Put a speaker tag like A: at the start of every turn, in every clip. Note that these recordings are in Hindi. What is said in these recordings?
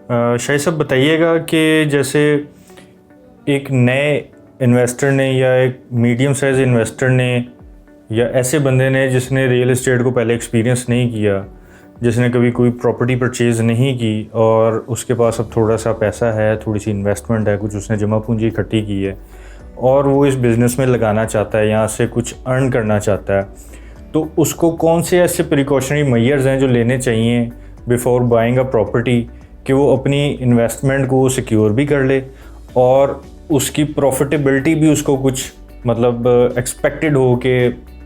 A: शायद साहब बताइएगा कि जैसे एक नए इन्वेस्टर ने या एक मीडियम साइज इन्वेस्टर ने या ऐसे बंदे ने जिसने रियल एस्टेट को पहले एक्सपीरियंस नहीं किया, जिसने कभी कोई प्रॉपर्टी परचेज़ नहीं की और उसके पास अब थोड़ा सा पैसा है, थोड़ी सी इन्वेस्टमेंट है, कुछ उसने जमा पूंजी इकट्ठी की है और वो इस बिज़नेस में लगाना चाहता है, यहाँ से कुछ अर्न करना चाहता है, तो उसको कौन से ऐसे प्रिकॉशनरी मेजर्स हैं जो लेने चाहिए बिफोर बाइंग अ प्रॉपर्टी कि वो अपनी इन्वेस्टमेंट को सिक्योर भी कर ले और उसकी प्रॉफिटेबिलिटी भी उसको कुछ मतलब एक्सपेक्टेड हो कि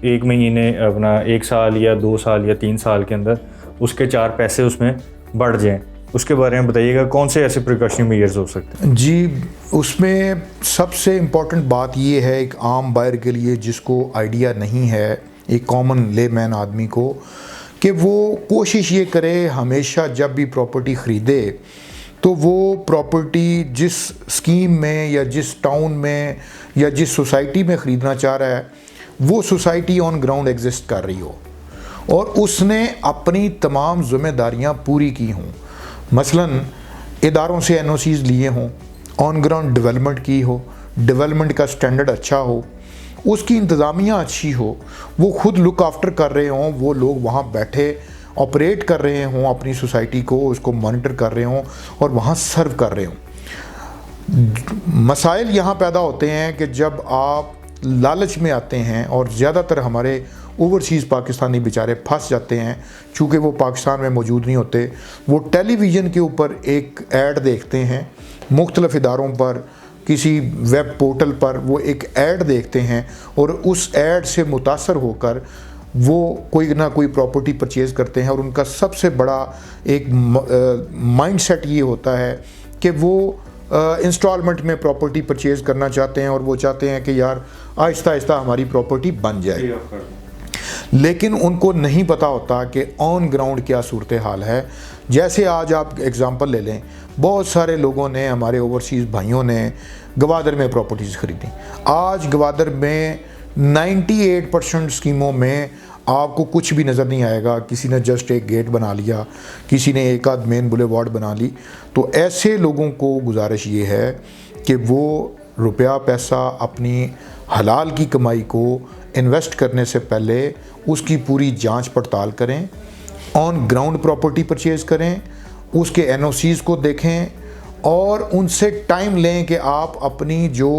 A: 1 महीने अपना 1 साल या 2 साल या 3 साल के अंदर उसके 4 पैसे उसमें बढ़ जाएं। उसके बारे में बताइएगा कौन से ऐसे प्रिकॉशनरी मेजर्स हो सकते हैं?
B: जी, उसमें सबसे इम्पॉर्टेंट बात ये है एक आम बायर के लिए जिसको आइडिया नहीं है, एक कॉमन लेमैन आदमी को, कि वो कोशिश ये करे हमेशा जब भी प्रॉपर्टी ख़रीदे तो वो प्रॉपर्टी जिस स्कीम में या जिस टाउन में या जिस सोसाइटी में ख़रीदना चाह रहा है वो सोसाइटी ऑन ग्राउंड एग्जिस्ट कर रही हो और उसने अपनी तमाम ज़िम्मेदारियां पूरी की हों। मसलन इदारों से एनओसीज़ लिए हों, ऑन ग्राउंड डेवलपमेंट की हो, डेवलपमेंट का स्टैंडर्ड अच्छा हो, उसकी इंतज़ामिया अच्छी हो, वो खुद लुक आफ्टर कर रहे हों, वो लोग वहाँ बैठे ऑपरेट कर रहे हों अपनी सोसाइटी को, उसको मॉनिटर कर रहे हों और वहाँ सर्व कर रहे हों। मसाइल यहाँ पैदा होते हैं कि जब आप लालच में आते हैं और ज़्यादातर हमारे ओवरसीज़ पाकिस्तानी बेचारे फंस जाते हैं, चूँकि वो पाकिस्तान में मौजूद नहीं होते, वो टेलीविज़न के ऊपर एक ऐड देखते हैं, मुख्तलिफ़ इदारों पर किसी वेब पोर्टल पर वो एक ऐड देखते हैं और उस ऐड से मुतासर होकर वो कोई ना कोई प्रॉपर्टी परचेज़ करते हैं और उनका सबसे बड़ा एक माइंडसेट ये होता है कि वो इंस्टॉलमेंट में प्रॉपर्टी परचेज़ करना चाहते हैं और वो चाहते हैं कि यार आहिस्ता आहिस्ता हमारी प्रॉपर्टी बन जाए, लेकिन उनको नहीं पता होता कि ऑन ग्राउंड क्या सूरत हाल है। जैसे आज आप एग्ज़ाम्पल ले लें, बहुत सारे लोगों ने, हमारे ओवरसीज़ भाइयों ने गवादर में प्रॉपर्टीज़ ख़रीदी। आज गवादर में 98% स्कीमों में आपको कुछ भी नज़र नहीं आएगा, किसी ने जस्ट एक गेट बना लिया, किसी ने एक आध मेन बुलेवार्ड बना ली। तो ऐसे लोगों को गुजारिश ये है कि वो रुपया पैसा अपनी हलाल की कमाई को इन्वेस्ट करने से पहले उसकी पूरी जांच पड़ताल करें, ऑन ग्राउंड प्रॉपर्टी परचेज़ करें, उसके एनओसीज़ को देखें और उनसे टाइम लें कि आप अपनी जो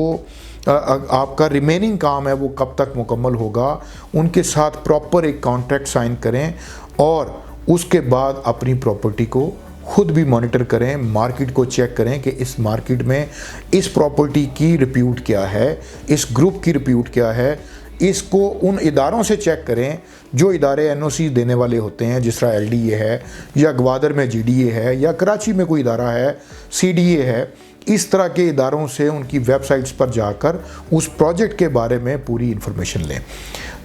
B: आपका रिमेनिंग काम है वो कब तक मुकम्मल होगा, उनके साथ प्रॉपर एक कॉन्ट्रैक्ट साइन करें और उसके बाद अपनी प्रॉपर्टी को खुद भी मॉनिटर करें, मार्केट को चेक करें कि इस मार्केट में इस प्रॉपर्टी की रिप्यूट क्या है, इस ग्रुप की रिप्यूट क्या है। इसको उन इदारों से चेक करें जो इदारे एनओसी देने वाले होते हैं, जिस तरह एलडीए है या ग्वादर में जीडीए है या कराची में कोई इदारा है सीडीए है। इस तरह के इदारों से उनकी वेबसाइट्स पर जाकर उस प्रोजेक्ट के बारे में पूरी इन्फॉर्मेशन लें।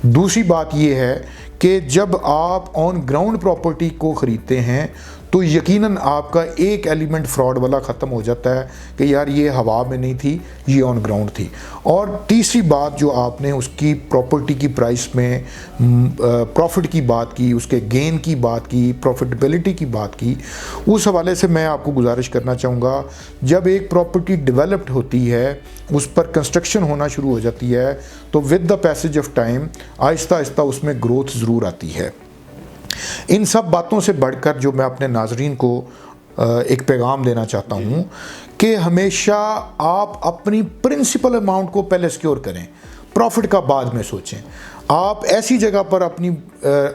B: दूसरी बात यह है कि जब आप ऑन ग्राउंड प्रॉपर्टी को ख़रीदते हैं तो यकीनन आपका एक एलिमेंट फ्रॉड वाला ख़त्म हो जाता है कि यार ये हवा में नहीं थी, ये ऑन ग्राउंड थी। और तीसरी बात जो आपने उसकी प्रॉपर्टी की प्राइस में प्रॉफिट की बात की, उसके गेन की बात की, प्रॉफिटेबिलिटी की बात की, उस हवाले से मैं आपको गुजारिश करना चाहूँगा, जब एक प्रॉपर्टी डेवलप्ड होती है, उस पर कंस्ट्रक्शन होना शुरू हो जाती है, तो with the passage of time Aahista Aahista उसमें ग्रोथ ज़रूर आती है। इन सब बातों से बढ़कर जो मैं अपने नाजरीन को एक पैगाम देना चाहता हूँ कि हमेशा आप अपनी प्रिंसिपल अमाउंट को पहले सिक्योर करें, प्रॉफिट का बाद में सोचें। आप ऐसी जगह पर अपनी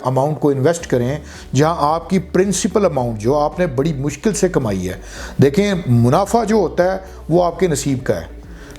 B: अमाउंट को इन्वेस्ट करें जहां आपकी प्रिंसिपल अमाउंट जो आपने बड़ी मुश्किल से कमाई है, देखें मुनाफा जो होता है वो आपके नसीब का है,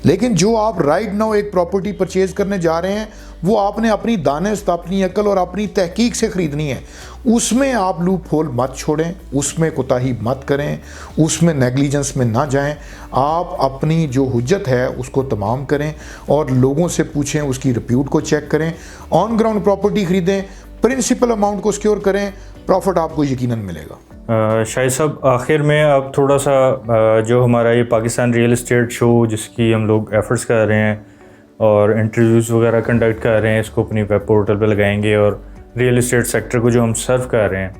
B: लेकिन जो आप राइट नाउ एक प्रॉपर्टी परचेज़ करने जा रहे हैं वो आपने अपनी दानिश, अपनी अकल और अपनी तहकीक से ख़रीदनी है। उसमें आप लूप होल मत छोड़ें, उसमें कोताही मत करें, उसमें नेग्लिजेंस में ना जाएं। आप अपनी जो हुज्जत है उसको तमाम करें और लोगों से पूछें, उसकी रिप्यूट को चेक करें, ऑन ग्राउंड प्रॉपर्टी ख़रीदें, प्रिंसिपल अमाउंट को सिक्योर करें, प्रॉफिट आपको यकीनन मिलेगा।
A: शाहिद साहब, आखिर में आप थोड़ा सा जो हमारा ये पाकिस्तान रियल एस्टेट शो जिसकी हम लोग एफ़र्ट्स कर रहे हैं और इंटरव्यूज़ वगैरह कंडक्ट कर रहे हैं, इसको अपनी वेब पोर्टल पे लगाएंगे और रियल एस्टेट सेक्टर को जो हम सर्व कर रहे हैं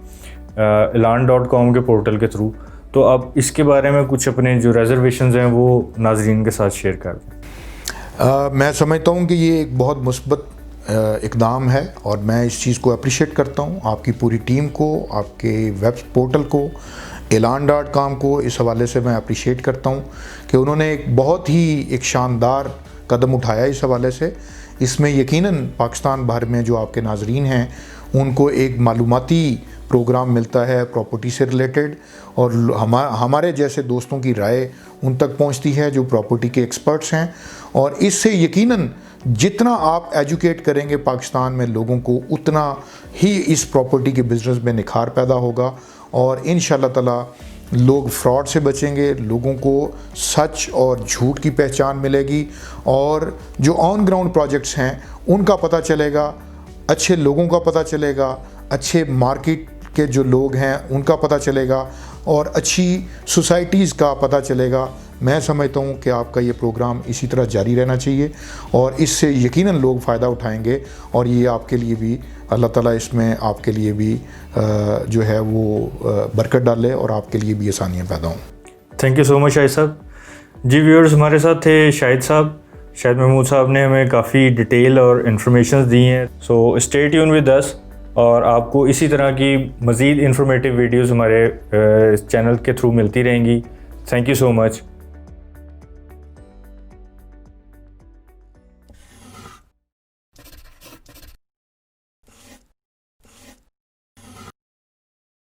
A: elan.com के पोर्टल के थ्रू, तो आप इसके बारे में कुछ अपने जो रिजर्वेशंस हैं वो नाजरीन के साथ शेयर कर दें।
B: मैं समझता हूँ कि ये एक बहुत मुस्बत इक़दाम है और मैं इस चीज़ को अप्रिशिएट करता हूँ, आपकी पूरी टीम को, आपके वेब पोर्टल को, Elan.com को इस हवाले से मैं अप्रिशिएट करता हूँ कि उन्होंने एक बहुत ही एक शानदार कदम उठाया इस हवाले से। इसमें यकीनन पाकिस्तान भर में जो आपके नाजरीन हैं उनको एक मालूमाती प्रोग्राम मिलता है प्रॉपर्टी से रिलेटेड, और हमारे जैसे दोस्तों की राय उन तक पहुंचती है जो प्रॉपर्टी के एक्सपर्ट्स हैं, और इससे यकीनन जितना आप एजुकेट करेंगे पाकिस्तान में लोगों को, उतना ही इस प्रॉपर्टी के बिज़नेस में निखार पैदा होगा और इंशाअल्लाह ताला लोग फ्रॉड से बचेंगे, लोगों को सच और झूठ की पहचान मिलेगी, और जो ऑन ग्राउंड प्रोजेक्ट्स हैं उनका पता चलेगा, अच्छे लोगों का पता चलेगा, अच्छे मार्केट के जो लोग हैं उनका पता चलेगा, और अच्छी सोसाइटीज़ का पता चलेगा। मैं समझता हूँ कि आपका ये प्रोग्राम इसी तरह जारी रहना चाहिए और इससे यकीनन लोग फ़ायदा उठाएंगे, और ये आपके लिए भी अल्लाह ताला इसमें आपके लिए भी जो है वो बरकत डाले और आपके लिए भी आसानियाँ पैदा हों।
A: Thank you so much Shahid साहब। जी व्यूअर्स, हमारे साथ थे शाहिद साहब। शाहिद महमूद साहब ने हमें काफ़ी डिटेल और इन्फॉर्मेशन दी हैं। So stay tune with us, और आपको इसी तरह की मज़ीद इंफॉर्मेटिव वीडियोज़ हमारे चैनल के थ्रू मिलती रहेंगी। Thank you so much.